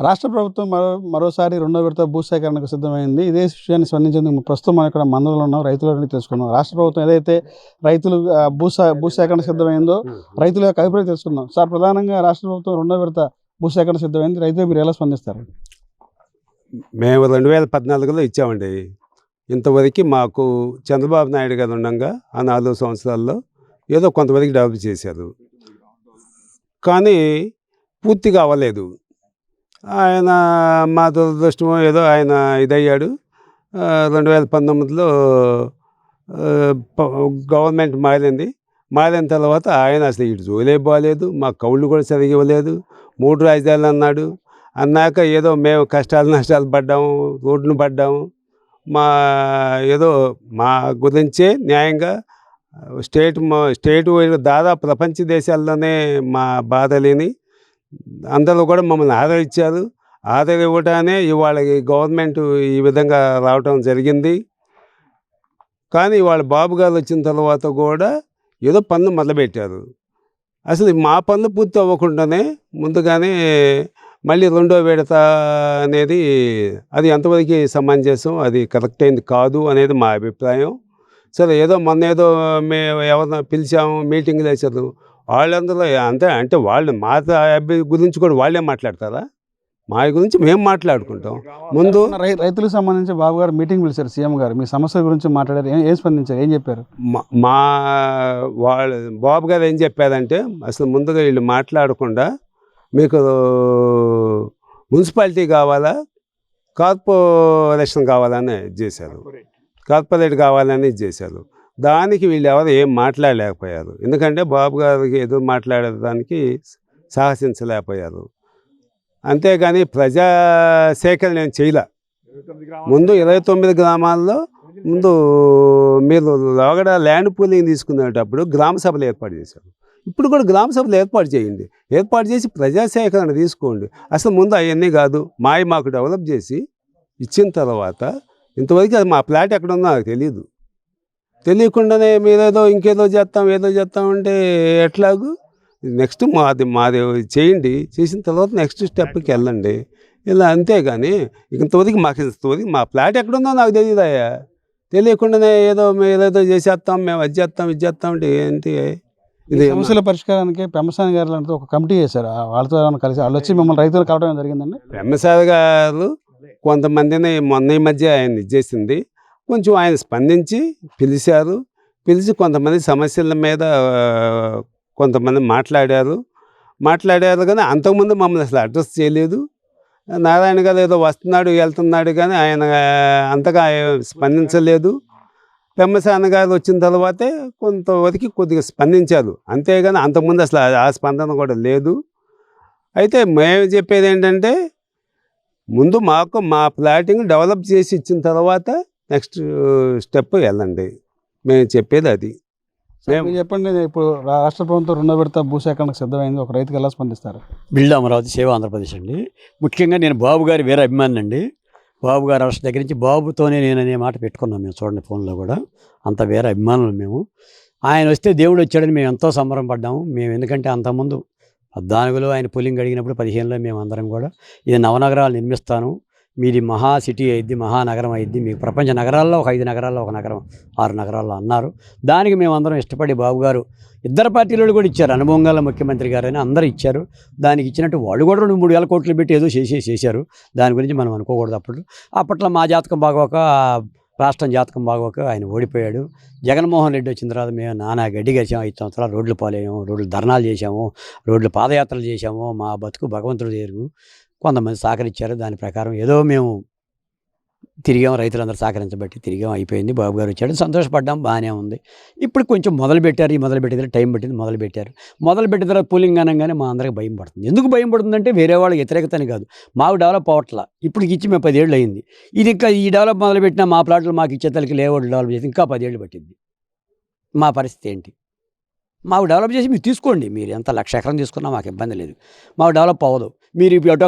రాష్ట్ర ప్రభుత్వం మరోసారి రెండో విడత భూసేకరణకు సిద్ధమైంది. ఇదే విషయాన్ని స్పందించేందుకు ప్రస్తుతం మనం ఇక్కడ మందలో ఉన్నాం. రైతుల నుండి తెలుసుకుందాం. రాష్ట్ర ప్రభుత్వం ఏదైతే రైతులు భూసేకరణ సిద్ధమైందో రైతుల యొక్క అభిప్రాయం తెలుసుకుందాం. సార్, ప్రధానంగా రాష్ట్ర ప్రభుత్వం రెండో విడత భూసేకరణ సిద్ధమైంది. రైతులు మీరు ఎలా స్పందిస్తారు? మేము 2014లో ఇచ్చామండి. ఇంతవరకు మాకు చంద్రబాబు నాయుడు గారు ఉండగా ఆ 4 సంవత్సరాల్లో ఏదో కొంతవరకు డెవలప్ చేశారు, కానీ పూర్తిగా అవ్వలేదు. ఆయన మా దురదృష్టం ఏదో ఆయన ఇదయ్యాడు. 2019లో గవర్నమెంట్ మారిన తర్వాత ఆయన అసలు ఇటు జోలే బాగాలేదు, మా కౌళ్ళు కూడా సరిగా ఇవ్వలేదు. 3 రాజధానులు అన్నాక ఏదో మేము కష్టాలు నష్టాలు పడ్డాము, రోడ్డును పడ్డాము. ఏదో మా గురించే న్యాయంగా స్టేట్ దాదాపు ప్రపంచ దేశాల్లోనే మా బాధలేని అందరూ కూడా మమ్మల్ని ఆదరించారు. ఇవ్వటానే ఇవాళ గవర్నమెంట్ ఈ విధంగా రావటం జరిగింది. కానీ ఇవాళ బాబు గారు వచ్చిన తర్వాత కూడా ఏదో పనులు మొదలుపెట్టారు. అసలు మా పనులు పూర్తి అవ్వకుండానే ముందుగానే మళ్ళీ రెండో విడత అనేది అది ఎంతవరకు సమంజసం, అది కరెక్ట్ అయింది కాదు అనేది మా అభిప్రాయం. సరే, ఏదో మొన్న ఏదో మేము ఎవరిన పిలిచాము, మీటింగ్లు వేసారు. వాళ్ళందరూ అంటే వాళ్ళు మా గురించి కూడా వాళ్ళే మాట్లాడతారా? మా గురించి మేము మాట్లాడుకుంటాం. ముందు రైతులకు సంబంధించి బాబు గారు మీటింగ్ పిలిచారు, సీఎం గారు మీ సమస్యల గురించి మాట్లాడారు. ఏం స్పందించారు, ఏం చెప్పారు? వాళ్ళు బాబు గారు ఏం చెప్పారంటే, అసలు ముందుగా వీళ్ళు మాట్లాడకుండా మీకు మున్సిపాలిటీ కావాలా, కార్పొరేషన్ కావాలని చేశారు, కార్పొరేట్ కావాలని చేశారు. దానికి వీళ్ళు ఎవరు ఏం మాట్లాడలేకపోయారు. ఎందుకంటే బాబు గారికి ఎదురు మాట్లాడడానికి సాహసించలేకపోయారు. అంతేగాని ప్రజా సేకరణ నేను చేయలే. ముందు 29 గ్రామాల్లో మీరు లోగడ ల్యాండ్ పూలింగ్ తీసుకునేటప్పుడు గ్రామ సభలు ఏర్పాటు చేశారు. ఇప్పుడు కూడా గ్రామ సభలు ఏర్పాటు చేయండి, ఏర్పాటు చేసి ప్రజా సేకరణ తీసుకోండి. అసలు ముందు అవన్నీ కాదు, మాకు డెవలప్ చేసి ఇచ్చిన తర్వాత ఇంతవరకు అది మా ప్లాట్ ఎక్కడ ఉందో నాకు తెలియకుండానే మీరేదో ఇంకేదో చేస్తాం అంటే ఎట్లాగూ? నెక్స్ట్ మాది చేయండి, చేసిన తర్వాత నెక్స్ట్ స్టెప్కి వెళ్ళండి. ఇలా అంతేగాని ఇంతవరకు మా ప్లాట్ ఎక్కడుందో నాకు తెలియదయ్యా. తెలియకుండానే మీరేదో చేసేస్తాం, మేము అది చేస్తాం అంటే ఏంటి? ఇది సమస్యల పరిష్కారానికి పెమ్మసాని గారు లాంటి ఒక కమిటీ చేశారు, వాళ్ళతో కలిసి వాళ్ళు వచ్చి మిమ్మల్ని రైతులు కావడం జరిగిందండి. పెమ్మసాని గారు కొంతమందిని మొన్న ఈ మధ్య ఆయన ఇచ్చేసింది, కొంచెం ఆయన స్పందించి పిలిచి కొంతమంది సమస్యల మీద కొంతమంది మాట్లాడారు. కానీ అంతకుముందు మమ్మల్ని అసలు అడ్రస్ చేయలేదు. నారాయణ గారు ఏదో వస్తున్నాడు వెళ్తున్నాడు కానీ ఆయన అంతగా స్పందించలేదు. పెమ్మసాని గారు వచ్చిన తర్వాతే కొంతవరకు కొద్దిగా స్పందించారు, అంతేగాని అంతకుముందు అసలు ఆ స్పందన కూడా లేదు. అయితే మేము చెప్పేది ఏంటంటే, ముందు మా ప్లాటింగ్ డెవలప్ చేసి ఇచ్చిన తర్వాత నెక్స్ట్ స్టెప్ వెళ్ళండి, మేము చెప్పేది అది. మేము చెప్పండి, ఇప్పుడు రాష్ట్ర ప్రభుత్వం రెండో విడత భూసేకరణకు సిద్ధమైంది, ఒక రైతుకి ఎలా స్పందిస్తారు? బిల్డ్ అమరావతి సేవ ఆంధ్రప్రదేశ్ అండి. ముఖ్యంగా నేను బాబు గారి వేరే అభిమాని అండి. బాబు గారు అరెస్ట్ దగ్గర నుంచి బాబుతోనే నేను అనే మాట పెట్టుకున్నాం మేము, చూడండి ఫోన్లో కూడా. అంత వేరే అభిమానులు మేము. ఆయన వస్తే దేవుడు వచ్చాడని మేము ఎంతో సంబరం పడ్డాము. మేము ఎందుకంటే అంతకుముందు 14లో ఆయన పోలింగ్ అడిగినప్పుడు 15లో మేము అందరం కూడా ఇది నవనగరాలు నిర్మిస్తాను, మీది మహా సిటీ అయింది, మహానగరం అయింది, మీకు ప్రపంచ నగరాల్లో ఒక 5 నగరాల్లో ఒక నగరం, 6 నగరాల్లో అన్నారు. దానికి మేము అందరం ఇష్టపడి బాబు గారు ఇద్దరు పార్టీలు కూడా ఇచ్చారు, అనుభవం గల ముఖ్యమంత్రి గారు అని అందరూ ఇచ్చారు. దానికి ఇచ్చినట్టు వాళ్ళు కూడా 2-3 వేల కోట్లు పెట్టి ఏదో చేశారు. దాని గురించి మనం అనుకోకూడదు. అప్పట్లో మా జాతకం బాగోక, రాష్ట్రం జాతకం బాగోక ఆయన ఓడిపోయాడు. జగన్మోహన్ రెడ్డి వచ్చిన తర్వాత మేము నానా గడ్డి గడిచాము. 5 సంవత్సరాలు రోడ్లు పాలేము, రోడ్లు ధర్నాలు చేశాము, రోడ్లు పాదయాత్రలు చేశాము. మా బతుకు భగవంతుడు చేరు. కొంతమంది సహకరించారు, దాని ప్రకారం ఏదో మేము తిరిగాం, రైతులందరూ సహకరించబట్టి తిరిగాం, అయిపోయింది. బాబు గారు వచ్చాడు, సంతోషపడ్డాం, బాగానే ఉంది. ఇప్పుడు కొంచెం మొదలుపెట్టారు, ఈ మొదలుపెట్టిన టైం పట్టింది, మొదలుపెట్టిన తర్వాత పోలింగ్ అనగానే మా అందరికి భయం పడుతుంది. ఎందుకు భయం పడుతుందంటే వేరే వాళ్ళకి వ్యతిరేకతని కాదు, మాకు డెవలప్ అవ్వట్లా. ఇప్పటికి ఇచ్చి మేము 10 ఏళ్ళు అయింది. ఇది ఇంకా ఈ డెవలప్ మొదలుపెట్టినా మా ప్లాట్లు మాకు ఇచ్చే తలకి లేఅవుట్ డెవలప్ చేసి ఇంకా 10 ఏళ్ళు పట్టింది. మా పరిస్థితి ఏంటి? మాకు డెవలప్ చేసి మీరు తీసుకోండి, మీరు ఎంత 1,00,000 ఎకరం తీసుకున్నా మాకు ఇబ్బంది లేదు. మాకు డెవలప్ అవ్వదు. మీరు ఇటో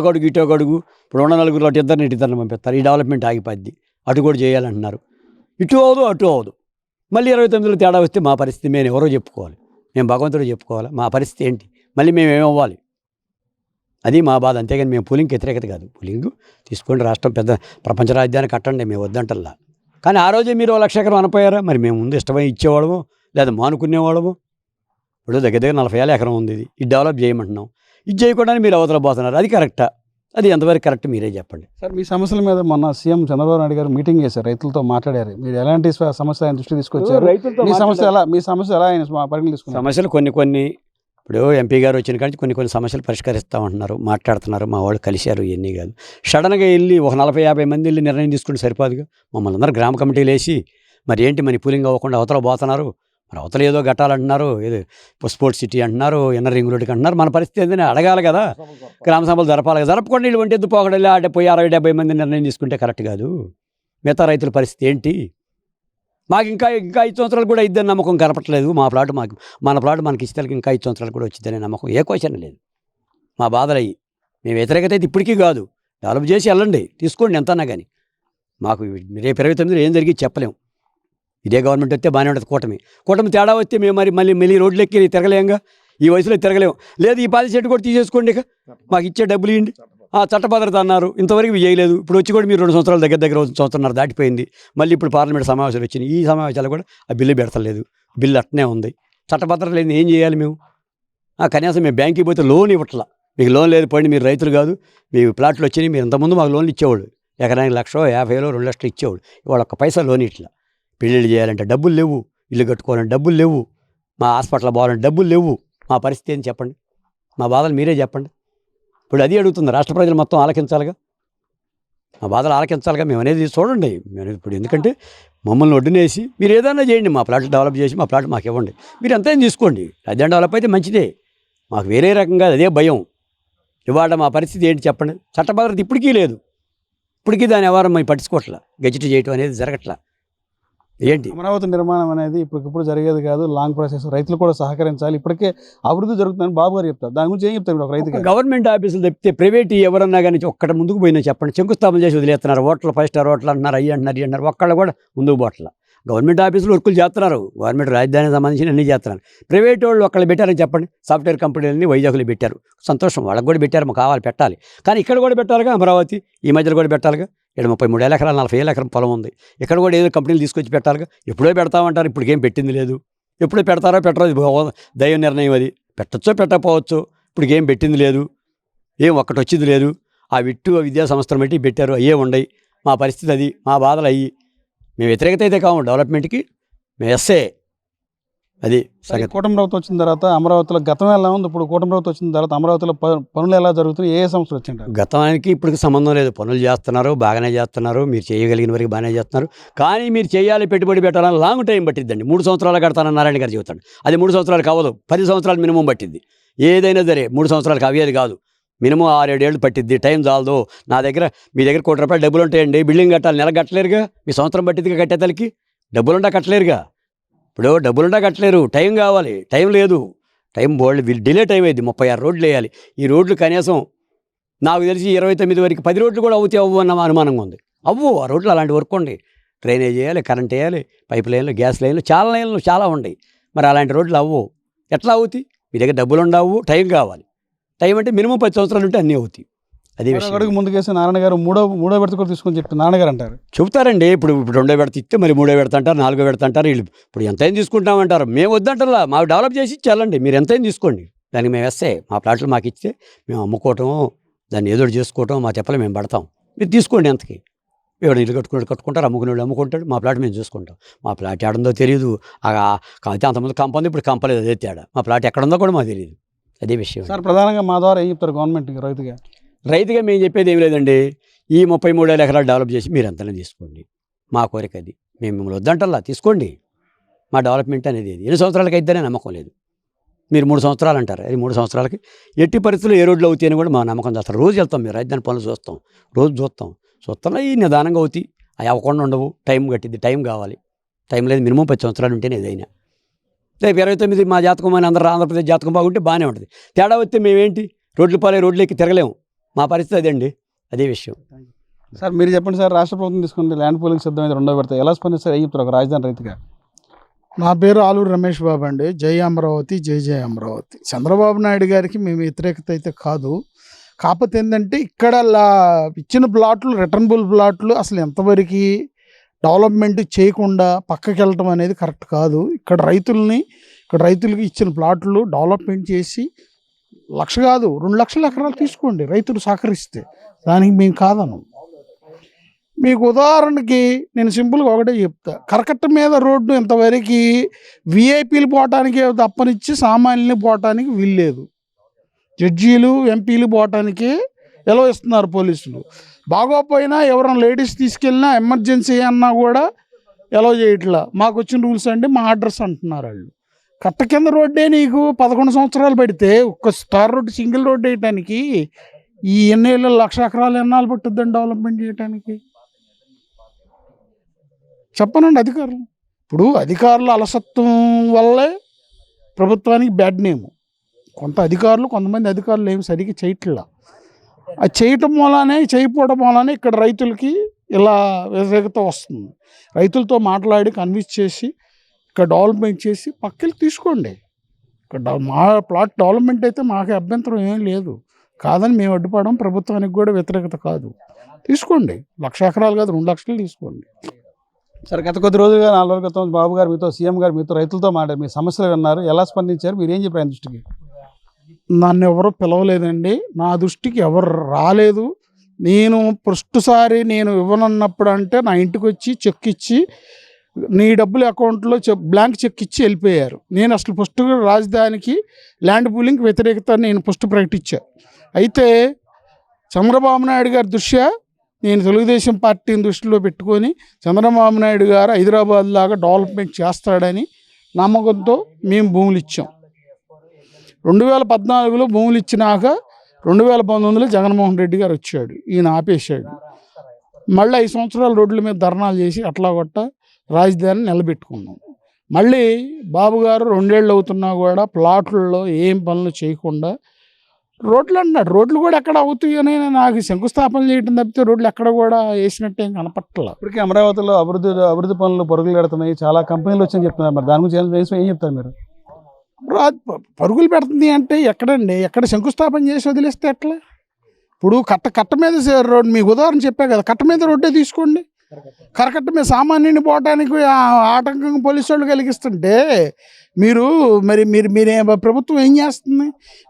అడుగు ఇప్పుడు ఉన్న 4 అటు ఇద్దరిని పంపిస్తారు, ఈ డెవలప్మెంట్ ఆగిపోద్ది. అటు కూడా చేయాలంటున్నారు, ఇటు అవదు. మళ్ళీ 29లో తేడా వస్తే మా పరిస్థితి మేము ఎవరో చెప్పుకోవాలి, మేము భగవంతుడు చెప్పుకోవాలి. మా పరిస్థితి ఏంటి? మళ్ళీ మేము ఏమవ్వాలి? అది మా బాధ. అంతేగాని మేము పూలింగ్కి వ్యతిరేకత కాదు. పూలింగ్ తీసుకోండి, రాష్ట్రం పెద్ద ప్రపంచ రాజధాని కట్టండి, మేము వద్దంటల్లా. కానీ ఆ రోజే మీరు 1 లక్ష ఎకరం అనపోయారా? మరి మేము ముందు ఇష్టమై ఇచ్చేవాళ్ళము లేదా మానుకునేవాళ్ళము. ఇప్పుడు దగ్గర దగ్గర 40,000 ఎకరం ఉంది, ఇది డెవలప్ చేయమంటున్నాం. ఇది చేయకుండానే మీరు అవతల పోతున్నారు. అది కరెక్టా? అది ఎంతవరకు కరెక్ట్ మీరే చెప్పండి. సార్ మీ సమస్యల మీద మొన్న సీఎం చంద్రబాబు నాయుడు గారు మీటింగ్ చేశారు, రైతులతో మాట్లాడారు. మీరు ఎలాంటి సమస్య ఆయన దృష్టి తీసుకొచ్చారు? మీ సమస్య ఎలా ఆయన పరిగణన తీసుకున్నారు? సమస్యలు కొన్ని ఇప్పుడు ఎంపీ గారు వచ్చిన కానీ కొన్ని సమస్యలు పరిష్కరిస్తామంటున్నారు, మాట్లాడుతున్నారు. మా వాళ్ళు కలిశారు. ఇవన్నీ కాదు సడన్గా వెళ్ళి ఒక 40-50 మంది వెళ్ళి నిర్ణయం తీసుకుంటే సరిపోదుగా. మమ్మల్ని అందరూ గ్రామ కమిటీలు వేసి మరి ఏంటి మరి పూలింగ్ అవ్వకుండా అవతల పోతున్నారు, మరి అవతల ఏదో కట్టాలంటున్నారు, ఏదో స్పోర్ట్స్ సిటీ అంటున్నారు, ఇన్నర్ రింగ్ రోడ్డుకి అంటున్నారు. మన పరిస్థితి ఏంటని అడగాలి కదా. గ్రామ సభలు జరపాలి కదా. జరపకుండా వీళ్ళు వంటి ఎద్దు పోకడలే ఆడే పోయి 60-70 మంది నిర్ణయం తీసుకుంటే కరెక్ట్ కాదు. మిగతా రైతుల పరిస్థితి ఏంటి? మాకు ఇంకా 5 సంవత్సరాలు కూడా ఇద్దని నమ్మకం కనపట్లేదు. మన ప్లాట్ మనకి ఇస్తే ఇంకా 5 సంవత్సరాలు కూడా వచ్చిందనే నమ్మకం ఏ క్వశ్చన్ లేదు. మా బాధలు అయ్యి మేము వ్యతిరేకత అయితే ఇప్పటికీ కాదు. డెవలప్ చేసి వెళ్ళండి, తీసుకోండి ఎంతన్నా. కానీ మాకు రేపు 29 ఏం జరిగి చెప్పలేము. ఇదే గవర్నమెంట్ వస్తే బాగానే ఉంటుంది. కూటమి తేడా వస్తే మేము మళ్ళీ రోడ్లు ఎక్కి తిరగలేంగా. ఈ వయసులో తిరగలేము. లేదు ఈ పాలసీ చెట్టు కూడా తీసేసుకోండి, ఇక మాకు ఇచ్చే డబ్బులు ఇవ్వండి. చట్టభద్రత అన్నారు, ఇంతవరకు ఇవి చేయలేదు. ఇప్పుడు వచ్చి కూడా మీరు 2 సంవత్సరాల దగ్గర సంవత్సరంన్నర దాటిపోయింది. మళ్ళీ ఇప్పుడు పార్లమెంట్ సమావేశాలు వచ్చినాయి. ఈ సమావేశాలు కూడా ఆ బిల్లు పెడతలేదు. బిల్లు అట్నే ఉంది. చట్టభద్రత లేదు, ఏం చేయాలి మేము? కనీసం మేము బ్యాంకుకి పోతే లోన్ ఇవ్వట్లా. మీకు లోన్ లేదు పోయింది, మీరు రైతులు కాదు, మీ ప్లాట్లు వచ్చినాయి. మీరు ఇంతకుముందు మాకు లోన్లు ఇచ్చేవాళ్ళు, ఎకరానికి 1,50,000 2 లక్షలు ఇచ్చేవాళ్ళు. ఇవాళ 1 పైసా లోన్ ఇట్లా. పెళ్ళిళ్ళు చేయాలంటే డబ్బులు లేవు, ఇల్లు కట్టుకోవాలంటే డబ్బులు లేవు, మా హాస్పిటల్ పోవాలంటే డబ్బులు లేవు. మా పరిస్థితి ఏంటి చెప్పండి? మా బాధలు మీరే చెప్పండి. ఇప్పుడు అది అడుగుతుంది. రాష్ట్ర ప్రజలు మొత్తం ఆలకించాలిగా, మా బాధలు ఆలకించాలిగా. మేము అనేది చూడండి. మేము ఇప్పుడు ఎందుకంటే మమ్మల్ని ఒడ్డునేసి మీరు ఏదైనా చేయండి, మా ప్లాట్లు డెవలప్ చేసి మా ప్లాట్ మాకు ఇవ్వండి, మీరు ఎంతైనా తీసుకోండి. రాజధాని డెవలప్ అయితే మంచిదే, మాకు వేరే రకంగా అదే భయం. ఇవాళ మా పరిస్థితి ఏంటి చెప్పండి? చట్టభద్రత ఇప్పటికీ లేదు. ఇప్పటికీ దాని వ్యవహారం మేము పట్టించుకోవట్లా. గెజిట్ చేయటం అనేది జరగట్లా. ఏంటి అమరావతి నిర్మాణం అనేది ఇప్పటికిప్పుడు జరిగేది కాదు, లాంగ్ ప్రాసెస్. రైతులు కూడా సహకరించాలి. ఇప్పటికే అభివృద్ధి జరుగుతుందని బాబు గారు చెప్తారు. దాని గురించి ఏం చెప్తారు ఒక రైతుగా? గవర్నమెంట్ ఆఫీసులు తప్పితే ప్రైవేట్ ఎవరన్నా కానీ ఒక్కడ ముందుకు పోయినా చెప్పండి. శంకుస్థాపన చేసి వదిలేస్తున్నారు. హోటల్ 5 స్టార్ హోటల్ అంటున్నారు, అయ్యి అంటున్నారు, అన్నారు. ఒక్కళ్ళు కూడా ముందుకు పోవట్లా. గవర్నమెంట్ ఆఫీసులు వర్కులు చేస్తున్నారు, గవర్నమెంట్ రాజధానికి సంబంధించిన అన్నీ చేస్తున్నారు. ప్రైవేట్ వాళ్ళు ఒక్కళ్ళు పెట్టారని చెప్పండి. సాఫ్ట్వేర్ కంపెనీలన్నీ వైజాగ్లో పెట్టారు, సంతోషం, వాళ్ళకి కూడా పెట్టారు, మాకు కావాలి పెట్టాలి. కానీ ఇక్కడ కూడా పెట్టాలిగా, అమరావతి ఈ మధ్యలో కూడా పెట్టాలిగా. ఇక్కడ 33,000 ఎకరాలు 40,000 ఎకరం పొలం ఉంది. ఇక్కడ కూడా ఏదో కంపెనీలు తీసుకొచ్చి పెట్టాలిగా. ఎప్పుడో పెడతామంటారు, ఇప్పటికేం పెట్టింది లేదు. ఎప్పుడో పెడతారో పెట్టరో దైవ నిర్ణయం, అది పెట్టచ్చో పెట్టకపోవచ్చు. ఇప్పటికేం పెట్టింది లేదు, ఏం ఒక్కటి వచ్చింది లేదు. ఆ విద్యా సంస్థను బట్టి పెట్టారు, అయ్యే ఉండయి. మా పరిస్థితి అది, మా బాధలు అయ్యి. మేము వ్యతిరేకత అయితే కాము డెవలప్మెంట్కి, మేము ఎస్ఏ. అది కూటమి ప్రభుత్వం వచ్చిన తర్వాత అమరావతిలో గతం ఎలా ఉంది, ఇప్పుడు కూటమి ప్రభుత్వం వచ్చిన తర్వాత అమరావతిలో పనులు ఎలా జరుగుతున్నాయి, ఏ సమస్యలు వచ్చింటారు? గతానికి ఇప్పటికి సంబంధం లేదు. పనులు చేస్తున్నారు, బాగానే చేస్తున్నారు. మీరు చేయగలిగిన వరకు బాగానే చేస్తున్నారు. కానీ మీరు చేయాలి, పెట్టుబడి పెట్టాలని లాంగ్ టైం పట్టిద్దండి. 3 సంవత్సరాలు కడతానని నారాయణ గారు చెబుతాడు. అది 3 సంవత్సరాలు కావదు, 10 సంవత్సరాలు మినిమం పట్టిద్ది. ఏదైనా సరే 3 సంవత్సరాలకు అయ్యేది కాదు. మినిమం 6-7 ఏళ్ళు పట్టిద్ది. టైం చాలదు. మీ దగ్గర ₹1 కోటి డబ్బులు ఉంటాయండి. బిల్డింగ్ కట్టాలి, నెల కట్టలేరుగా. మీ సంవత్సరం పట్టిద్దిగా కట్టేతలకి. డబ్బులుంటా కట్టలేరుగా. ఇప్పుడు డబ్బులుంటా కట్టలేరు, టైం కావాలి. టైం లేదు. టైం డిలే టైం అయింది. 36 రోడ్లు వేయాలి. ఈ రోడ్లు కనీసం నాకు తెలిసి 29 వరకు 10 రోడ్లు కూడా అవ్వు అన్న అనుమానంగా ఉంది. ఆ రోడ్లు అలాంటి వర్క్ ఉండి, డ్రైనేజ్ వేయాలి, కరెంట్ వేయాలి, పైప్ లైన్లు, గ్యాస్ లైన్లు, చాలా లైన్లు చాలా ఉన్నాయి. మరి అలాంటి రోడ్లు అవ్వు, ఎట్లా అవుతాయి? మీ దగ్గర డబ్బులు ఉండవు, టైం కావాలి. టైం అంటే మినిమం 10 సంవత్సరాలు ఉంటే అన్నీ అవుతాయి. అదే అడుగు ముందుకేసి నారాయణ గారు మూడో విడత కూడా తీసుకొని చెప్పి నారాయణ గారు అంటారు, చెబుతారండి. ఇప్పుడు 2వ విడత ఇస్తే మరి 3వ విడత అంటారు, 4వ విడత అంటారు. వీళ్ళు ఇప్పుడు ఎంతైనా తీసుకుంటామంటారు. మేము వద్దంటారా, మాకు డెవలప్ చేసి ఇచ్చేయాలండి. మీరు ఎంతైనా తీసుకోండి, దానికి మేము వేస్తే మా ప్లాట్లు మాకు ఇస్తే మేము అమ్ముకోవటం, దాన్ని ఏదో చేసుకోవటం మా చెప్పలే మేము పడతాం. మీరు తీసుకోండి. ఎంతకి ఎవడు ఇల్లు కట్టుకుంటారు, అమ్ముకునేవాడు అమ్ముకుంటాడు. మా ప్లాట్ మేము చూసుకుంటాం. మా ప్లాట్ ఎక్కడుందో తెలియదు. కాకపోతే అంతమంది కంప ఉంది, ఇప్పుడు కంపలేదు. అదే తేడా. మా ప్లాట్ ఎక్కడుందో కూడా మాకు తెలియదు. అదే విషయం. సార్ ప్రధానంగా మా ద్వారా ఏం చెప్తారు గవర్నమెంట్కి? రైతుగా మేము చెప్పేది ఏం లేదండి. ఈ 33,000 ఎకరాలు డెవలప్ చేసి మీరు ఎంతైనా తీసుకోండి. మా కోరిక అది. మేము మిమ్మల్ని వద్దంటల్లా, తీసుకోండి. మా డెవలప్మెంట్ అనేది ఎన్ని సంవత్సరాలకి అయితేనే నమ్మకం లేదు. మీరు 3 సంవత్సరాలు అంటారు, అది 3 సంవత్సరాలకి ఎట్టి పరిస్థితుల్లో ఏ రోడ్లు అవుతాయని కూడా మా నమ్మకం చేస్తారు. రోజు వెళ్తాం, మీరు రాజధాని పనులు చూస్తాం, రోజు చూస్తాం. ఈ నిదానంగా అవుతాయి, అవి అవ్వకుండా ఉండవు. టైం కట్టిద్ది, టైం కావాలి. టైం లేదు, మినిమం 10 సంవత్సరాలు ఉంటేనే ఏదైనా. రేపు 29 మా జాతకం అని ఆంధ్రప్రదేశ్ జాతకం బాగుంటే బాగానే ఉంటుంది. తేడా వస్తే మేమేంటి, రోడ్లు ఎక్కి తిరగలేము. మా పరిస్థితి అదే అండి. అదే విషయం. సార్ మీరు చెప్పండి సార్, రాష్ట్ర ప్రభుత్వం తీసుకుంటే ల్యాండ్ పూలింగ్ సిద్ధమైంది, 2వ విడత ఎలా స్పందిస్తారు, ఏం చెప్తారు ఒక రాజధాని రైతుగా? నా పేరు ఆలూరు రమేష్ బాబు అండి. జై అమరావతి, జై జై అమరావతి. చంద్రబాబు నాయుడు గారికి మేము వ్యతిరేకత అయితే కాదు, కాకపోతే ఏంటంటే ఇక్కడ ఇచ్చిన ప్లాట్లు రిటర్నబుల్ ప్లాట్లు అసలు ఎంతవరకు డెవలప్మెంట్ చేయకుండా పక్కకి వెళ్ళటం అనేది కరెక్ట్ కాదు. ఇక్కడ రైతులకి ఇచ్చిన ప్లాట్లు డెవలప్మెంట్ చేసి 1,00,000 కాదు 2,00,000 ఎకరాలు తీసుకోండి రైతులు సహకరిస్తే, దానికి మేము కాదను. మీకు ఉదాహరణకి నేను సింపుల్గా ఒకటే చెప్తా. కరకట్ట మీద రోడ్డు ఇంతవరకు విఐపీలు పోవటానికి తప్పనిచ్చి సామాన్యులు పోవటానికి వీల్లేదు. జడ్జీలు ఎంపీలు పోవటానికి ఎలా ఇస్తున్నారు పోలీసులు. బాగోపోయినా ఎవరైనా లేడీస్ తీసుకెళ్ళినా ఎమర్జెన్సీ అన్నా కూడా ఎలా చేయట్లా. మాకు వచ్చిన రూల్స్ అండి, మా అడ్రస్ అంటున్నారు వాళ్ళు. కట్ట కింద రోడ్డే నీకు 11 సంవత్సరాలు పడితే ఒక్క స్టార్ రోడ్డు సింగిల్ రోడ్డు వేయటానికి ఈ ఎన్నేళ్ళు 1,00,000 ఎకరాలు ఎన్నాళ్ళు పట్టుద్దండి డెవలప్మెంట్ చేయడానికి చెప్పనండి అధికారులు. ఇప్పుడు అధికారుల అలసత్వం వల్లే ప్రభుత్వానికి బ్యాడ్ నేమ్. కొంతమంది అధికారులు ఏమి సరిగ్గా చేయట్లా. అది చేయకపోవడం వల్లనే ఇక్కడ రైతులకి ఇలా వ్యతిరేకత వస్తుంది. రైతులతో మాట్లాడి కన్విన్స్ చేసి ఇక్కడ డెవలప్మెంట్ చేసి పక్కకి తీసుకోండి. ఇక్కడ మా ప్లాట్ డెవలప్మెంట్ అయితే మాకు అభ్యంతరం ఏం లేదు, కాదని మేము అడ్డుపడడం. ప్రభుత్వానికి కూడా వ్యతిరేకత కాదు. తీసుకోండి, 1,00,000 ఎకరాలు కాదు 2,00,000 తీసుకోండి. సరే, గత కొద్ది రోజులుగా 4 రోజుల క్రితం బాబు గారు మీతో, సీఎం గారు మీతో రైతులతో మాట్లాడారు. మీ సమస్యలు విన్నారు, ఎలా స్పందించారు, మీరు ఏం చెప్పారు ఆయన దృష్టికి? నన్ను ఎవరు పిలవలేదండి, నా దృష్టికి ఎవరు రాలేదు. నేను ఫస్ట్సారి నేను ఇవ్వనన్నప్పుడు అంటే నా ఇంటికి వచ్చి చెక్ ఇచ్చి నీ డబ్బులు అకౌంట్లో బ్లాంక్ చెక్ ఇచ్చి వెళ్ళిపోయారు. నేను అసలు ఫస్ట్ రాజధానికి ల్యాండ్ పూలింగ్కి వ్యతిరేకత నేను ఫస్ట్ ప్రకటించా. అయితే చంద్రబాబు నాయుడు గారి దృష్ట్యా నేను తెలుగుదేశం పార్టీని దృష్టిలో పెట్టుకొని చంద్రబాబు నాయుడు గారు హైదరాబాద్ లాగా డెవలప్మెంట్ చేస్తాడని నమ్మకంతో మేము భూములు ఇచ్చాం. 2014లో భూములు ఇచ్చినాక 2019లో జగన్మోహన్ రెడ్డి గారు వచ్చాడు, ఈయన ఆపేశాడు. మళ్ళీ 5 సంవత్సరాలు రోడ్ల మీద ధర్నాలు చేసి అట్లా కొట్ట రాజధాని నిలబెట్టుకున్నాం. మళ్ళీ బాబు గారు 2 ఏళ్ళు అవుతున్నా కూడా ప్లాట్లలో ఏం పనులు చేయకుండా రోడ్లు అన్నాడు. రోడ్లు కూడా ఎక్కడ అవుతాయని నాకు శంకుస్థాపన చేయడం తప్పితే రోడ్లు ఎక్కడ కూడా వేసినట్టు ఏం కనపట్ల. ఇప్పటికీ అమరావతిలో అభివృద్ధి పనులు పరుగులు పెడుతున్నాయి, చాలా కంపెనీలు వచ్చని చెప్తున్నారు. మరి దాని గురించి ఏం చెప్తారు మీరు? పరుగులు పెడుతుంది అంటే ఎక్కడండి, ఎక్కడ శంకుస్థాపన చేసి వదిలేస్తే ఎట్లా? ఇప్పుడు కట్ట మీద రోడ్డు, మీకు ఉదాహరణ చెప్పా కదా, కట్ట మీద రోడ్డే తీసుకోండి. కరకట్ట మీద సామాన్యుని పోవటానికి ఆటంకంగా పోలీసు వాళ్ళు కలిగిస్తుంటే మీరు ప్రభుత్వం ఏం చేస్తుంది?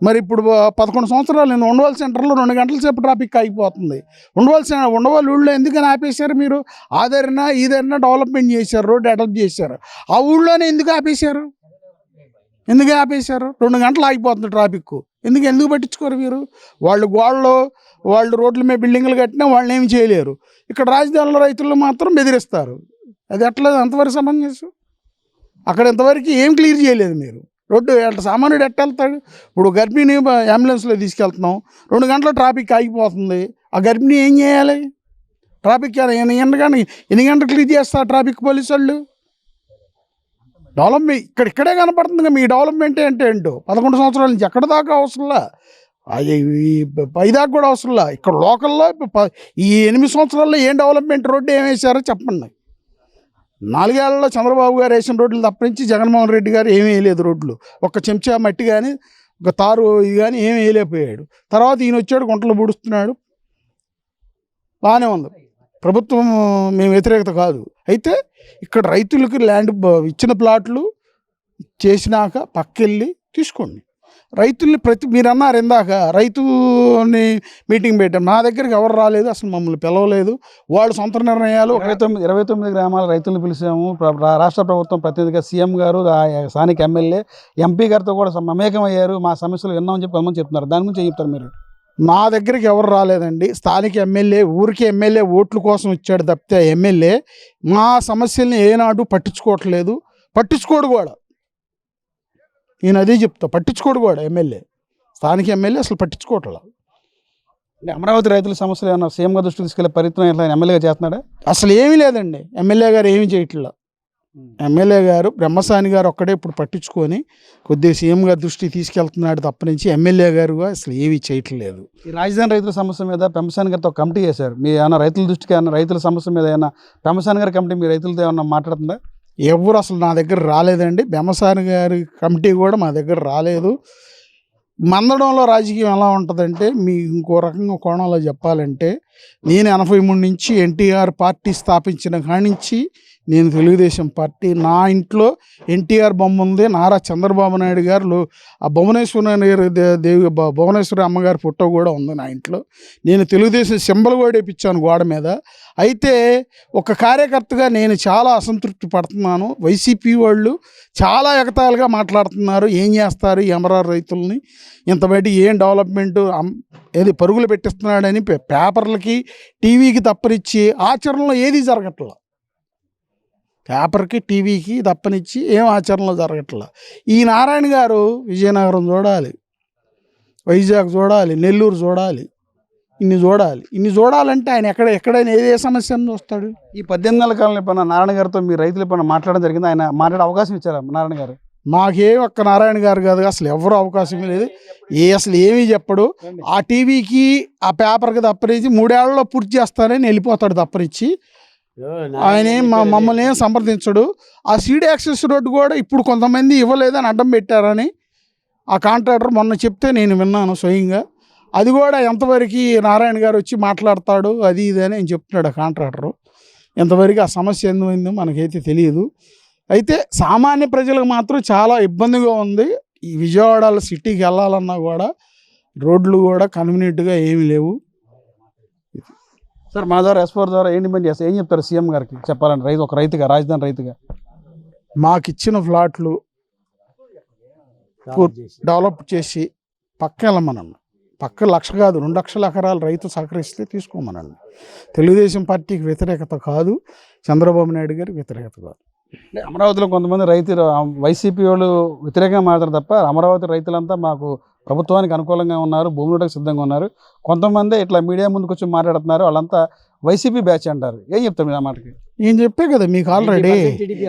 మరి ఇప్పుడు 11 సంవత్సరాలు నేను ఉండవల్ సెంటర్లో 2 గంటల సేపు ట్రాఫిక్ ఆగిపోతుంది. ఉండవల్ ఊళ్ళో ఎందుకని ఆపేశారు మీరు? ఆదరణ ఈదరణ డెవలప్మెంట్ చేశారు, రోడ్డు అడాప్ట్ చేశారు. ఆ ఊళ్ళోనే ఎందుకు ఆపేశారు? 2 గంటలు ఆగిపోతుంది ట్రాఫిక్. ఎందుకు పట్టించుకోరు మీరు? వాళ్ళు రోడ్ల మీద బిల్డింగ్లు కట్టినా వాళ్ళని ఏమి చేయలేరు. ఇక్కడ రాజధానిలో రైతులు మాత్రం బెదిరిస్తారు. అది ఎట్లా, అంతవరకు సమంజసం? అక్కడ ఇంతవరకు ఏం క్లియర్ చేయలేదు మీరు. రోడ్డు సామాన్యుడు ఎట్ట వెళ్తాడు? ఇప్పుడు గర్భిణి అంబులెన్స్లో తీసుకెళ్తున్నాం, 2 గంటల ట్రాఫిక్ ఆగిపోతుంది. ఆ గర్భిణి ఏం చేయాలి? ట్రాఫిక్ ఎన్ని గంటలు క్లియర్ చేస్తారు ట్రాఫిక్ పోలీసు వాళ్ళు? డెవలప్మెంట్ ఇక్కడే కనపడుతుంది. మీ డెవలప్మెంట్ ఏంటో 11 సంవత్సరాల నుంచి ఎక్కడ దాకా అవసరంలా, పైదాకా కూడా అవసరంలా. ఇక్కడ లోకల్లో ఈ 8 సంవత్సరాల్లో ఏం డెవలప్మెంట్, రోడ్డు ఏం వేసారో చెప్పండి. 4 ఏళ్లలో చంద్రబాబు గారు వేసిన రోడ్లు తప్పించి జగన్మోహన్ రెడ్డి గారు ఏమీ వేయలేదు. రోడ్లు ఒక చెంచా మట్టి కానీ ఒక తారు ఇది కానీ ఏమీ వేయలేకపోయాడు. తర్వాత ఈయన వచ్చాడు, గుంటలు పూడుస్తున్నాడు, బాగానే ఉంది. ప్రభుత్వం మేము వ్యతిరేకత కాదు. అయితే ఇక్కడ రైతులకి ల్యాండ్ ఇచ్చిన ప్లాట్లు చేసినాక పక్కెళ్ళి తీసుకోండి. రైతుల్ని మీరు అన్నారు ఇందాక, రైతుని మీటింగ్ పెట్టాం. నా దగ్గరికి ఎవరు రాలేదు, అసలు మమ్మల్ని పిలవలేదు. వాళ్ళు సొంత నిర్ణయాలు. 29 గ్రామాల రైతులను పిలిచాము. రాష్ట్ర ప్రభుత్వం ప్రతినిధిగా సీఎం గారు, స్థానిక ఎమ్మెల్యే, ఎంపీ గారితో కూడా మమేకం అయ్యారు. మా సమస్యలు విన్నామని చెప్పి చెప్తున్నారు. దాని గురించి ఏం చెప్తారు మీరు? నా దగ్గరికి ఎవరు రాలేదండి. స్థానిక ఎమ్మెల్యే ఊరికి ఎమ్మెల్యే ఓట్ల కోసం ఇచ్చాడు తప్పితే ఎమ్మెల్యే మా సమస్యల్ని ఏనాడు పట్టించుకోవట్లేదు, పట్టించుకోడు కూడా. నేను అదే చెప్తా, పట్టించుకోడు కూడా ఎమ్మెల్యే, స్థానిక ఎమ్మెల్యే అసలు పట్టించుకోవట్లేదు. అమరావతి రైతుల సమస్యలు ఏమన్నా సీఎం గారు దృష్టికి తీసుకెళ్లే ప్రయత్నం ఎట్లా ఎమ్మెల్యేగా చేస్తున్నాడా? అసలు ఏమీ లేదండి. ఎమ్మెల్యే గారు ఏమీ చేయట్లేదు. ఎమ్మెల్యే గారు బ్రహ్మసాని గారు ఒక్కడే ఇప్పుడు పట్టించుకొని కొద్దిగా సీఎం గారి దృష్టికి తీసుకెళ్తున్నాడు తప్ప నుంచి ఎమ్మెల్యే గారు అసలు ఏమీ చేయట్లేదు. ఈ రాజధాని రైతుల సమస్య మీద పెంపసాని గారితో కమిటీ చేశారు. మీ ఏమైనా రైతుల దృష్టికి ఏమైనా రైతుల సమస్య మీద ఏమైనా పెంపసాని గారి కమిటీ మీ రైతులతో ఏమన్నా మాట్లాడుతుందా? ఎవరు అసలు నా దగ్గర రాలేదండి. పెంపసాని గారి కమిటీ కూడా మా దగ్గర రాలేదు. మందడంలో రాజకీయం ఎలా ఉంటుందంటే, మీ ఇంకో రకంగా కోణంలో చెప్పాలంటే, నేను 83 నుంచి ఎన్టీఆర్ పార్టీ స్థాపించిన కానించి నేను తెలుగుదేశం పార్టీ, నా ఇంట్లో ఎన్టీఆర్ బొమ్మ ఉంది, నారా చంద్రబాబు నాయుడు గారు ఆ భువనేశ్వరి అమ్మగారి ఫోటో కూడా ఉంది నా ఇంట్లో. నేను తెలుగుదేశం సింబల్ కూడా వేయించాను గోడ మీద. అయితే ఒక కార్యకర్తగా నేను చాలా అసంతృప్తి పడుతున్నాను. వైసీపీ వాళ్ళు చాలా ఎగతాళిగా మాట్లాడుతున్నారు. ఏం చేస్తారు ఈ అమరావతి రైతుల్ని, ఇంత బయట ఏం డెవలప్మెంట్ ఏది పరుగులు పెట్టిస్తున్నాడని పేపర్లకి టీవీకి తప్పనిచ్చి ఆచరణలో ఏది జరగట్లా. పేపర్కి టీవీకి తప్పనిచ్చి ఏం ఆచరణలో జరగట్లా. ఈ నారాయణ గారు విజయనగరం చూడాలి, వైజాగ్ చూడాలి, నెల్లూరు చూడాలి, ఇన్ని చూడాలంటే ఆయన ఎక్కడైనా ఏ సమస్యను చూస్తాడు. ఈ 18 నెలల కాలంలో ఎప్పుడైనా నారాయణ గారితో మీ రైతులు ఎప్పుడైనా మాట్లాడడం జరిగింది? ఆయన మాట్లాడే అవకాశం ఇచ్చారా నారాయణ గారు? మాకేం ఒక్క నారాయణ గారు కాదు, అసలు ఎవరు అవకాశం లేదు. అసలు ఏమీ చెప్పడు. ఆ టీవీకి ఆ పేపర్కి తప్పనిచ్చి 3 ఏళ్లలో పూర్తి చేస్తానని వెళ్ళిపోతాడు తప్పనిచ్చి. ఆయన మమ్మల్ని ఏం సంప్రదించడు. ఆ సీడీ యాక్సెస్ రోడ్డు కూడా ఇప్పుడు కొంతమంది ఇవ్వలేదని అడ్డం పెట్టారని ఆ కాంట్రాక్టర్ మొన్న చెప్తే నేను విన్నాను స్వయంగా. అది కూడా ఎంతవరకు నారాయణ గారు వచ్చి మాట్లాడతాడు అది ఇది అని చెప్తున్నాడు ఆ కాంట్రాక్టరు. ఎంతవరకు ఆ సమస్య ఎందుమైందో మనకైతే తెలియదు. అయితే సామాన్య ప్రజలకు మాత్రం చాలా ఇబ్బందిగా ఉంది. ఈ విజయవాడలో సిటీకి వెళ్ళాలన్నా కూడా రోడ్లు కూడా కన్వీనియంట్గా ఏమీ లేవు. సార్ మన ద్వారా S4 ద్వారా ఏం డిమాండ్ చేస్తారు, ఏం చెప్తారు సీఎం గారికి చెప్పాలంటే ఒక రైతుగా, రాజధాని రైతుగా? మాకిచ్చిన ఫ్లాట్లు డెవలప్ చేసి పక్క వెళ్ళమనండి. పక్క 1 లక్ష కాదు 2 లక్షల ఎకరాలు రైతు సహకరిస్తే తీసుకోమనండి. తెలుగుదేశం పార్టీకి వ్యతిరేకత కాదు, చంద్రబాబు నాయుడు గారికి వ్యతిరేకత కాదు. అంటే అమరావతిలో కొంతమంది రైతులు వైసీపీ వాళ్ళు వ్యతిరేకంగా మాట్లాడతారు తప్ప అమరావతి రైతులంతా మాకు ప్రభుత్వానికి అనుకూలంగా ఉన్నారు, భూములకు సిద్ధంగా ఉన్నారు. కొంతమంది ఇట్లా మీడియా ముందుకు వచ్చి మాట్లాడుతున్నారు, వాళ్ళంతా వైసీపీ బ్యాచ్ అంటారు. ఏం చెప్తారు మీరు ఆ మాటకి? నేను చెప్పే కదా మీకు ఆల్రెడీ.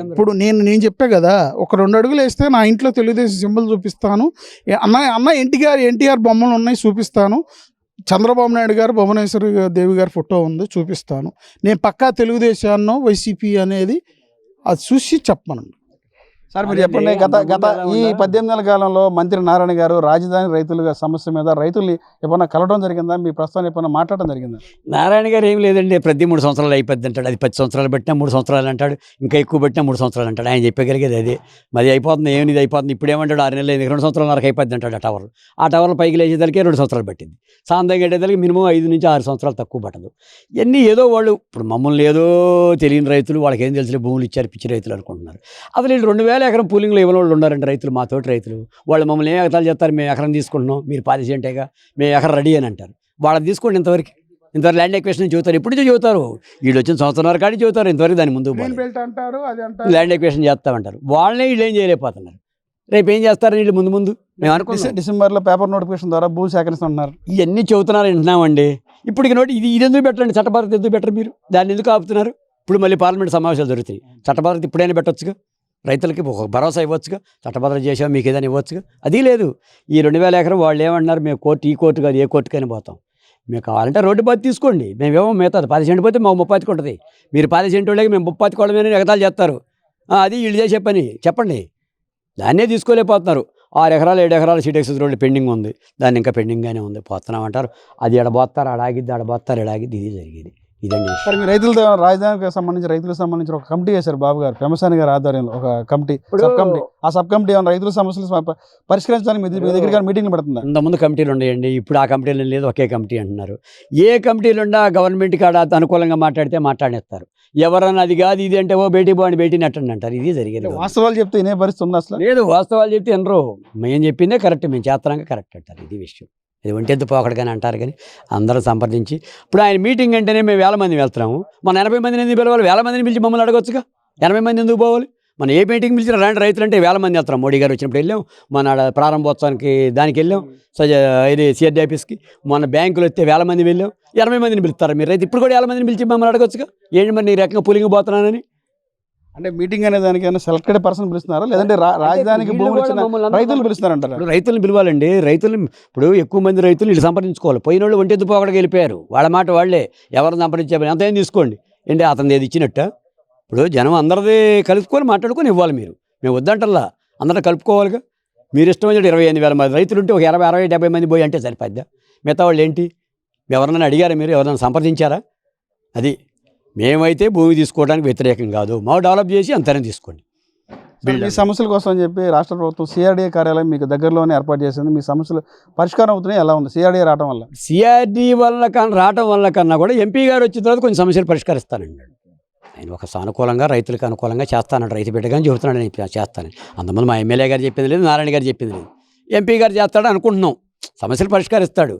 ఇప్పుడు నేను చెప్పే కదా, ఒక 2 అడుగులు వేస్తే నా ఇంట్లో తెలుగుదేశం సింబల్ చూపిస్తాను. అన్న ఎన్టీఆర్ బొమ్మలు ఉన్నాయి చూపిస్తాను. చంద్రబాబు నాయుడు గారు భువనేశ్వరి దేవి గారి ఫోటో ఉంది చూపిస్తాను. నేను పక్కా తెలుగుదేశాన్నో వైసీపీ అనేది అది చూసి చెప్పమనండి. సార్ మీరు చెప్పండి, గత ఈ 18 నెలల కాలంలో మంత్రి నారాయణ గారు రాజధాని రైతుల సమస్య మీద రైతుల్ని ఎప్పుడన్నా కలవడం జరిగిందా? మీ ప్రస్తుతం ఎప్పుడన్నా మాట్లాడడం జరిగిందా? నారాయణ గారు ఏం లేదండి, ప్రతి 3 సంవత్సరాలు అయిపోద్ది అంటాడు. అది 10 సంవత్సరాలు పెట్టినా 3 సంవత్సరాలు అంటాడు, ఇంకా ఎక్కువ పెట్టినా 3 సంవత్సరాలు అంటాడు. ఆయన చెప్పగలిగేది అదే. మరి అయిపోతుంది, ఏమి ఇది అయిపోతుంది, ఇప్పుడు ఏమంటాడు 6 నెలలు 2 సంవత్సరాలు వరకు అయిపోద్ది అంటాడు. ఆ టవర్లు పైకి లేచేదానికి 2 సంవత్సరాలు పట్టింది. సాంతం కట్టేదానికి మినిమం 5 నుంచి 6 సంవత్సరాలు తక్కువ పట్టదు. ఇవన్నీ ఏదో వాళ్ళు ఇప్పుడు మమ్మల్ని ఏదో తెలియని రైతులు, వాళ్ళకి ఏం తెలిసిన భూములు ఇచ్చారు పిచ్చి రైతులు అనుకుంటున్నారు. అసలు వీళ్ళు 2000 ఎకరం పూలింగ్లో ఇవ్వని వాళ్ళు ఉన్నారండి రైతులు, మా తోటి రైతులు. వాళ్ళు మమ్మల్ని ఏం ఎకరాలు చేస్తారు, మేము ఎకరం తీసుకుంటున్నాం, మీరు పాలసీ అంటేగా మేము ఎకరం రెడీ అని అంటారు. వాళ్ళని తీసుకోండి, ఇంతవరకు ల్యాండ్ ఎక్వేషన్ చెబుతారు, ఎప్పుడు నుంచి చెబుతారు, వీళ్ళు వచ్చిన సంవత్సరం కాడి చెబుతారు, ఇంతవరకు దాని ముందు ల్యాండ్ ఎక్వేషన్ చేస్తామంటారు. వాళ్ళనే వీళ్ళు ఏం చేయలేకపోతున్నారు. రేపు ఏం చేస్తారు వీళ్ళు ముందు మేము అనుకుంటున్నాం. డిసెంబర్లో పేపర్ నోటిఫికేషన్ ద్వారా భూ సేకరిస్తున్నారు. ఇవన్నీ చెబుతున్నారు వింటున్నామండి. ఇప్పటికి ఇది ఎందుకు పెట్టండి, చట్టభారతి ఎందుకు పెట్టరు మీరు? దాన్ని ఎందుకు ఆపుతున్నారు? ఇప్పుడు మళ్ళీ పార్లమెంట్ సమావేశాలు జరుగుతాయి. చట్టభారతి ఇప్పుడైనా పెట్టొచ్చుగా, రైతులకి ఒక భరోసా ఇవ్వచ్చుగా, చట్టభద్రత చేసాం మీకు ఏదైనా ఇవ్వచ్చుగా. అది లేదు. ఈ 2000 ఎకరం వాళ్ళు ఏమన్నారు, మేము ఈ కోర్టు కాదు ఏ కోర్టుకైనా పోతాం, మీకు కావాలంటే రోడ్డు బాధ తీసుకోండి, మేమేమో మిగతాది 10 సెంటు పోతే మాకు 30 ఉంటుంది, మీరు 10 సెంటు వాళ్ళకి మేము 30 కొడమని ఎగతాలు చేస్తారు. అది వీళ్ళు చేసే పని చెప్పండి. దాన్నే తీసుకోలేకపోతున్నారు. 6 ఎకరాలు 7 ఎకరాలు సీట్ ఎక్సెస్ రోడ్డు పెండింగ్ ఉంది, దాన్ని ఇంకా పెండింగ్గానే ఉంది, పోతున్నామంటారు. అది ఎడబోస్తారు, ఆడాగిద్ది, ఆడబోస్తారు, ఎడాగిద్ది, ఇది జరిగేది. ఇదండి సార్. మీ రైతులతో రాజధానికి సంబంధించి రైతులకు సంబంధించి ఒక కమిటీ చేశారు బాబు గారు, పెమసాని గారి ఆధ్వర్యంలో ఒక కమిటీ, సబ్ కమిటీ. ఆ సబ్ కమిటీ ఏమైనా రైతుల సమస్యలు పరిష్కరించడానికి మీ దగ్గర మీటింగ్లు పెడుతుందా? ఇంతకుముందు కమిటీలు ఉన్నాయండి, ఇప్పుడు ఆ కమిటీలు లేదు, ఒకే కమిటీ అంటున్నారు. ఏ కమిటీలు ఉన్నా గవర్నమెంట్ కాడ అనుకూలంగా మాట్లాడితే మాట్లాడేస్తారు. ఎవరన్నా అది కాదు ఇది అంటే ఓ బేటీ బాండి బేటీని అట్టండి అంటారు. ఇది జరిగేది. వాస్తవాలు చెప్తే ఇనే పరిస్థితి ఉంది అసలు లేదు. వాస్తవాలు చెప్తే ఎనరు, మేము చెప్పిందే కరెక్ట్, మేము చేస్తున్నాక కరెక్ట్ అంటారు. ఇది విషయం. ఇది ఒంటెద్దు పోకడగానే అంటారు. కానీ అందరూ సంప్రదించి ఇప్పుడు ఆయన మీటింగ్ అంటేనే మేము 1000 మంది వెళ్తున్నాము. మన 80 మందిని ఎందుకు పిలవాలి? 1000 మందిని పిలిచి మమ్మల్ని అడగొచ్చుగా. 80 మంది ఎందుకు పోవాలి? మనం ఏ మీటింగ్ పిలిచిన రాండి రైతులు అంటే 1000 మంది వెళ్తున్నాం. మోడీ గారు వచ్చినప్పుడు వెళ్ళాం, మన ప్రారంభోత్సవానికి దానికి వెళ్ళాం, ఇది సిఆర్డీ ఆఫీస్కి. మన బ్యాంకులు వస్తే 1000 మంది వెళ్ళాం. 80 మందిని పిలుస్తారు మీరు రైతు. ఇప్పుడు కూడా 1000 మందిని పిలిచి మమ్మల్ని అడగొచ్చుగా. ఏంటి మరి నీ రకంగా పులింగ్ పోతున్నానని? అంటే మీటింగ్ అనే దానికైనా సెలెక్టెడ్ పర్సన్ పిలుస్తున్నారా, లేదంటే రాజధానికి భూములు ఇచ్చిన రైతులు పిలుస్తున్నారంటారు? ఇప్పుడు రైతులను పిలవాలండి. రైతులు ఇప్పుడు ఎక్కువ మంది రైతులు వీళ్ళు సంప్రదించుకోవాలి. పోయిన వాళ్ళు ఒంటెద్దు పోకడకి వెళ్ళిపోయారు. వాళ్ళ మాట వాళ్ళే ఎవరిని సంప్రదించారు అంత ఏం తీసుకోండి ఏంటి అతనిది ఏది ఇచ్చినట్ట. ఇప్పుడు జనం అందరిది కలుపుకొని మాట్లాడుకొని ఇవ్వాలి. మీరు మేము వద్దంటల్లా అందరూ కలుపుకోవాలిగా. మీరు ఇష్టం వచ్చినట్టు 28,000 మంది రైతులు ఉంటే ఒక 20, 60, 70 మంది పోయి అంటే సరిపోద్దా? మిగతా వాళ్ళు ఏంటి? ఎవరన్నా అడిగారా మీరు? ఎవరైనా సంప్రదించారా? అది మేమైతే భూమి తీసుకోవడానికి వ్యతిరేకం కాదు, మాకు డెవలప్ చేసి అంతనే తీసుకోండి. మీ సమస్యల కోసం అని చెప్పి రాష్ట్ర ప్రభుత్వం సిఆర్డీఏ కార్యాలయం మీకు దగ్గరలోనే ఏర్పాటు చేసింది. మీ సమస్యలు పరిష్కారం అవుతున్నాయి, ఎలా ఉంది సిఆర్డీఏ రావడం వల్ల? సిఆర్డీ వల్ల రావడం వల్ల కన్నా కూడా ఎంపీ గారు వచ్చిన తర్వాత కొన్ని సమస్యలు పరిష్కరిస్తానండి. ఆయన ఒక సానుకూలంగా రైతులకు అనుకూలంగా చేస్తానండి, రైతు బిడ్డగాని చెబుతున్నాడు నేను చేస్తానని. అంతమంది మా ఎమ్మెల్యే గారు చెప్పింది లేదు, నారాయణ గారు చెప్పింది లేదు, ఎంపీ గారు చేస్తాడు అనుకుంటున్నాం. సమస్యలు పరిష్కరిస్తాడు,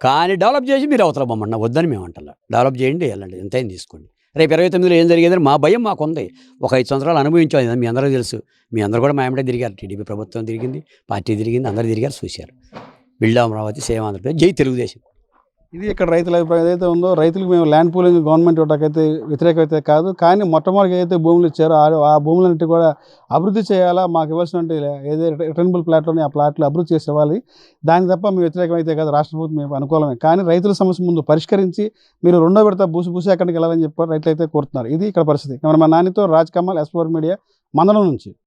కానీ డెవలప్ చేసి మీరు అవతల బొమ్మన్నా వద్దని మేము అంటలా. డెవలప్ చేయండి, వెళ్ళండి, ఎంతైనా తీసుకోండి. రేపు 29లో ఏం జరిగేదని మా భయం మాకుంది. ఒక 5 సంవత్సరాలు అనుభవించాం, మీ అందరూ తెలుసు. మీ అందరూ కూడా మా ఎమ్మటే తిరిగారు, టీడీపీ ప్రభుత్వం తిరిగింది, పార్టీ తిరిగింది, అందరూ తిరిగారు, చూశారు. బిల్డ్ అమరావతి, సేవ్ ఆంధ్రప్రదేశ్, జై తెలుగుదేశం. ఇది ఇక్కడ రైతుల అభిప్రాయం ఏదైతే ఉందో, రైతులకు మేము ల్యాండ్ పూలింగ్ గవర్నమెంట్ ఇవ్వడానికైతే వ్యతిరేకమైతే కాదు, కానీ మొట్టమొదటిగా ఏదైతే భూములు ఇచ్చారో ఆ భూములన్నిటి కూడా అభివృద్ధి చేయాలా, మాకు ఇవ్వాల్సినటువంటి ఏదైతే రిటర్నబుల్ ప్లాట్లోని ఆ ప్లాట్లు అభివృద్ధి చేసి ఇవ్వాలి. దాని తప్ప మేము వ్యతిరేకమైతే కాదు, రాష్ట్ర ప్రభుత్వం మేము అనుకూలమే. కానీ రైతుల సమస్య ముందు పరిష్కరించి మీరు 2వ విడత భూసేకరణకి వెళ్ళాలని చెప్పి రైతులు అయితే కోరుతున్నారు. ఇది ఇక్కడ పరిస్థితి. మన నానితో రాజ్ కమల్, S4 మీడియా, మందడం నుంచి.